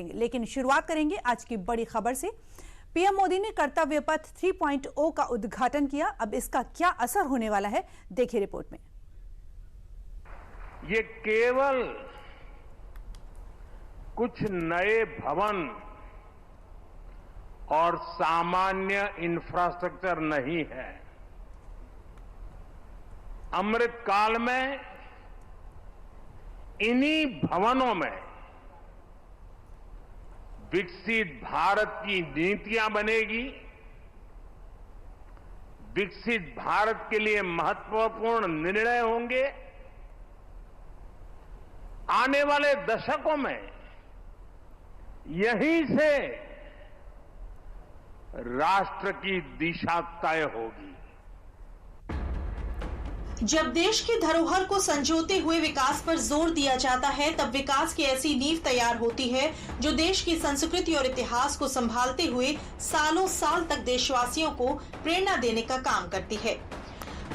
लेकिन शुरुआत करेंगे आज की बड़ी खबर से। पीएम मोदी ने कर्तव्य पथ 3.0 का उद्घाटन किया। अब इसका क्या असर होने वाला है, देखिए रिपोर्ट में। ये केवल कुछ नए भवन और सामान्य इंफ्रास्ट्रक्चर नहीं है। अमृत काल में इन्हीं भवनों में विकसित भारत की नीतियां बनेगी। विकसित भारत के लिए महत्वपूर्ण निर्णय होंगे। आने वाले दशकों में यहीं से राष्ट्र की दिशा तय होगी। जब देश की धरोहर को संजोते हुए विकास पर जोर दिया जाता है, तब विकास की ऐसी नींव तैयार होती है जो देश की संस्कृति और इतिहास को संभालते हुए सालों साल तक देशवासियों को प्रेरणा देने का काम करती है।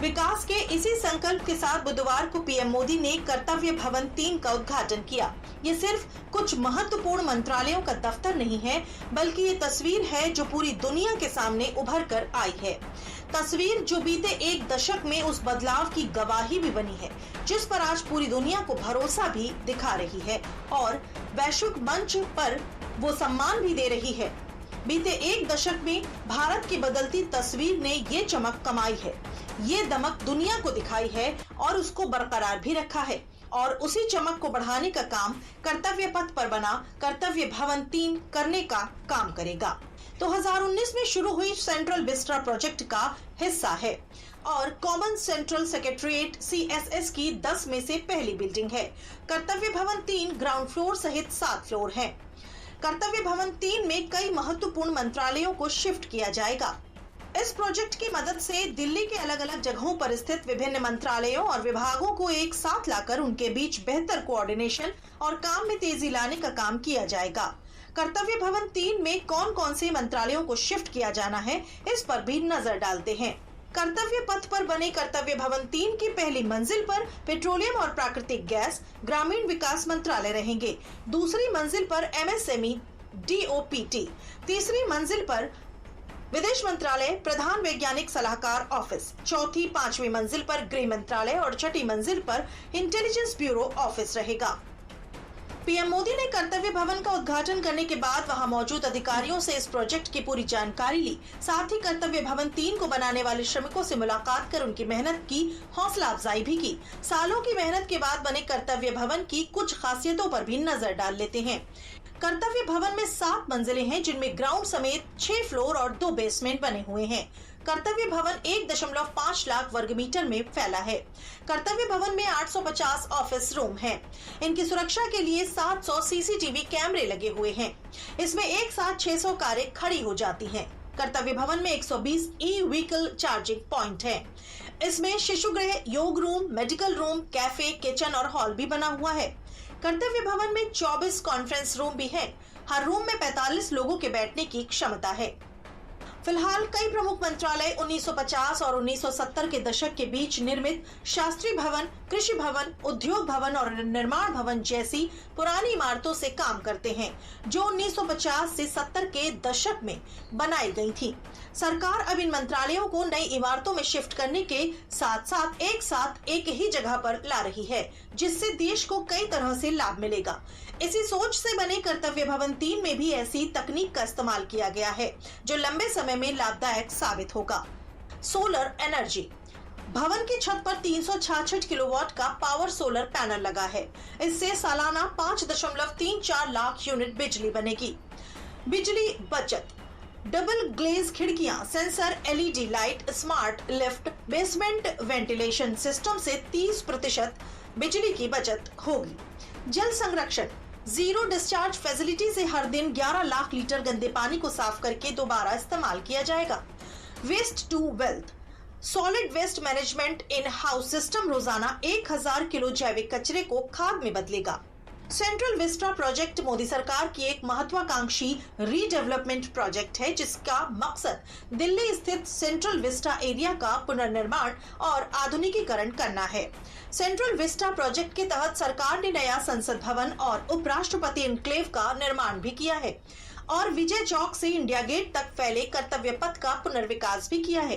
विकास के इसी संकल्प के साथ बुधवार को पीएम मोदी ने कर्तव्य भवन 3 का उद्घाटन किया। ये सिर्फ कुछ महत्वपूर्ण मंत्रालयों का दफ्तर नहीं है, बल्कि ये तस्वीर है जो पूरी दुनिया के सामने उभर कर आई है। तस्वीर जो बीते एक दशक में उस बदलाव की गवाही भी बनी है, जिस पर आज पूरी दुनिया को भरोसा भी दिखा रही है और वैश्विक मंच पर वो सम्मान भी दे रही है। बीते एक दशक में भारत की बदलती तस्वीर ने ये चमक कमाई है, ये दमक दुनिया को दिखाई है और उसको बरकरार भी रखा है। और उसी चमक को बढ़ाने का काम कर्तव्य पथ पर बना कर्तव्य भवन 3 करने का काम करेगा। 2019 में शुरू हुई सेंट्रल विस्टा प्रोजेक्ट का हिस्सा है और कॉमन सेंट्रल सेक्रेटरीट CSS की 10 में से पहली बिल्डिंग है। कर्तव्य भवन 3 ग्राउंड फ्लोर सहित 7 फ्लोर है। कर्तव्य भवन 3 में कई महत्वपूर्ण मंत्रालयों को शिफ्ट किया जाएगा। इस प्रोजेक्ट की मदद से दिल्ली के अलग अलग जगहों पर स्थित विभिन्न मंत्रालयों और विभागों को एक साथ लाकर उनके बीच बेहतर कोऑर्डिनेशन और काम में तेजी लाने का काम किया जाएगा। कर्तव्य भवन 3 में कौन कौन से मंत्रालयों को शिफ्ट किया जाना है, इस पर भी नजर डालते हैं। कर्तव्य पथ पर बने कर्तव्य भवन 3 की पहली मंजिल पर पेट्रोलियम और प्राकृतिक गैस, ग्रामीण विकास मंत्रालय रहेंगे। दूसरी मंजिल पर MSME DOPT, तीसरी मंजिल पर विदेश मंत्रालय, प्रधान वैज्ञानिक सलाहकार ऑफिस, चौथी 5वीं मंजिल पर गृह मंत्रालय और छठी मंजिल पर इंटेलिजेंस ब्यूरो ऑफिस रहेगा। पीएम मोदी ने कर्तव्य भवन का उद्घाटन करने के बाद वहां मौजूद अधिकारियों से इस प्रोजेक्ट की पूरी जानकारी ली। साथ ही कर्तव्य भवन 3 को बनाने वाले श्रमिकों से मुलाकात कर उनकी मेहनत की हौसला अफजाई भी की। सालों की मेहनत के बाद बने कर्तव्य भवन की कुछ खासियतों पर भी नजर डाल लेते हैं। कर्तव्य भवन में 7 मंजिलें हैं, जिनमें ग्राउंड समेत 6 फ्लोर और 2 बेसमेंट बने हुए हैं। कर्तव्य भवन 1.5 लाख वर्ग मीटर में फैला है। कर्तव्य भवन में 850 ऑफिस रूम हैं। इनकी सुरक्षा के लिए 700 CCTV कैमरे लगे हुए हैं। इसमें एक साथ 600 कारें खड़ी हो जाती हैं। कर्तव्य भवन में 120 ई-व्हीकल चार्जिंग पॉइंट है। इसमें शिशुगृह, योग room, medical room, cafe, kitchen और हॉल भी बना हुआ है। कर्तव्य भवन में 24 कॉन्फ्रेंस रूम भी हैं। हर रूम में 45 लोगों के बैठने की क्षमता है। फिलहाल कई प्रमुख मंत्रालय 1950 और 1970 के दशक के बीच निर्मित शास्त्री भवन, कृषि भवन, उद्योग भवन और निर्माण भवन जैसी पुरानी इमारतों से काम करते हैं, जो 1950 से 70 के दशक में बनाई गई थी। सरकार अब इन मंत्रालयों को नई इमारतों में शिफ्ट करने के साथ साथ एक ही जगह पर ला रही है, जिससे देश को कई तरह से लाभ मिलेगा। इसी सोच से बने कर्तव्य भवन 3 में भी ऐसी तकनीक का इस्तेमाल किया गया है, जो लंबे समय में लाभदायक साबित होगा। सोलर एनर्जी, भवन की छत पर 366 किलोवाट का पावर सोलर पैनल लगा है। इससे सालाना 5.34 लाख यूनिट बिजली बनेगी। बिजली बचत, डबल ग्लेज खिड़कियां, sensor, LED light, smart lift, basement ventilation system से 30% बिजली की बचत होगी। जल संरक्षण, जीरो डिस्चार्ज फैसिलिटी से हर दिन 11 लाख लीटर गंदे पानी को साफ करके दोबारा इस्तेमाल किया जाएगा। Waste to wealth, solid waste management in house system रोजाना 1000 किलो जैविक कचरे को खाद में बदलेगा। सेंट्रल विस्टा प्रोजेक्ट मोदी सरकार की एक महत्वाकांक्षी रीडेवलपमेंट प्रोजेक्ट है, जिसका मकसद दिल्ली स्थित सेंट्रल विस्टा एरिया का पुनर्निर्माण और आधुनिकीकरण करना है। सेंट्रल विस्टा प्रोजेक्ट के तहत सरकार ने नया संसद भवन और उपराष्ट्रपति एन्क्लेव का निर्माण भी किया है और विजय चौक से इंडिया गेट तक फैले कर्तव्य पथ का पुनर्विकास भी किया है।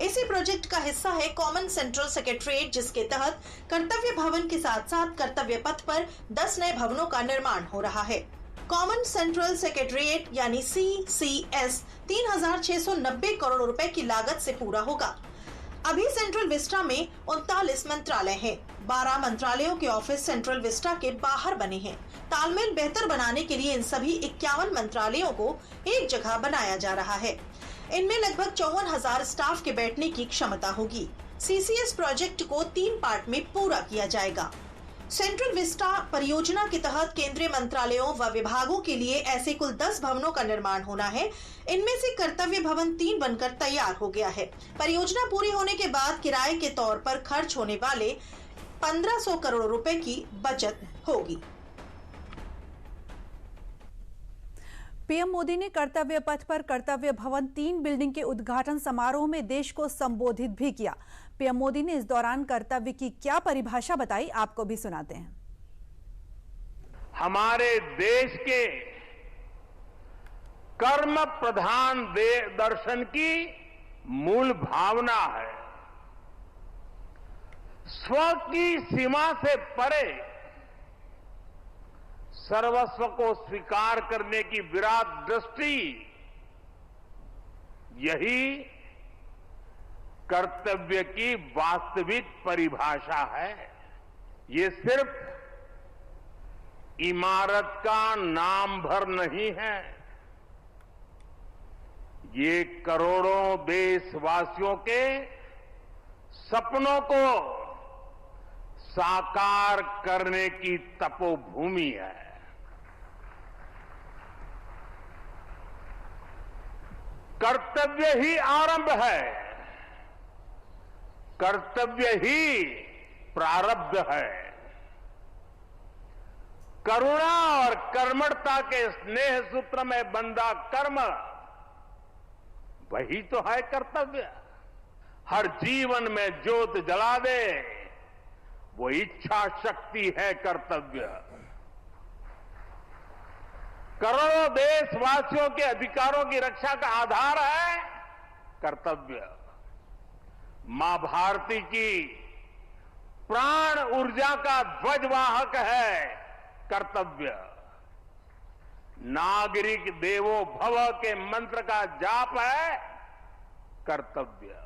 इसी प्रोजेक्ट का हिस्सा है कॉमन सेंट्रल सेक्रेटरीट, जिसके तहत कर्तव्य भवन के साथ साथ कर्तव्य पथ पर 10 नए भवनों का निर्माण हो रहा है। कॉमन सेंट्रल सेक्रेटरीट यानी CCS 3,690 करोड़ रुपए की लागत से पूरा होगा। अभी सेंट्रल विस्टा में 39 मंत्रालय हैं। 12 मंत्रालयों के ऑफिस सेंट्रल विस्टा के बाहर बने हैं। तालमेल बेहतर बनाने के लिए इन सभी 51 मंत्रालयों को एक जगह बनाया जा रहा है। इनमें लगभग 54,000 स्टाफ के बैठने की क्षमता होगी। CCS प्रोजेक्ट को 3 पार्ट में पूरा किया जाएगा। सेंट्रल विस्टा परियोजना के तहत केंद्रीय मंत्रालयों व विभागों के लिए ऐसे कुल 10 भवनों का निर्माण होना है। इनमें से कर्तव्य भवन 3 बनकर तैयार हो गया है। परियोजना पूरी होने के बाद किराए के तौर पर खर्च होने वाले 1,500 करोड़ रुपए की बचत होगी। पीएम मोदी ने कर्तव्य पथ पर कर्तव्य भवन 3 बिल्डिंग के उद्घाटन समारोह में देश को संबोधित भी किया। पीएम मोदी ने इस दौरान कर्तव्य की क्या परिभाषा बताई, आपको भी सुनाते हैं। हमारे देश के कर्म प्रधान दर्शन की मूल भावना है। स्व की सीमा से परे सर्वस्व को स्वीकार करने की विराट दृष्टि, यही कर्तव्य की वास्तविक परिभाषा है। ये सिर्फ इमारत का नाम भर नहीं है, ये करोड़ों देशवासियों के सपनों को साकार करने की तपोभूमि है। कर्तव्य ही आरंभ है, कर्तव्य ही प्रारब्ध है। करुणा और कर्मठता के स्नेह सूत्र में बंधा कर्म, वही तो है कर्तव्य। हर जीवन में ज्योत जला दे, वो इच्छा शक्ति है कर्तव्य। करोड़ों देशवासियों के अधिकारों की रक्षा का आधार है कर्तव्य। मां भारती की प्राण ऊर्जा का ध्वजवाहक है कर्तव्य। नागरिक देवो भव के मंत्र का जाप है कर्तव्य।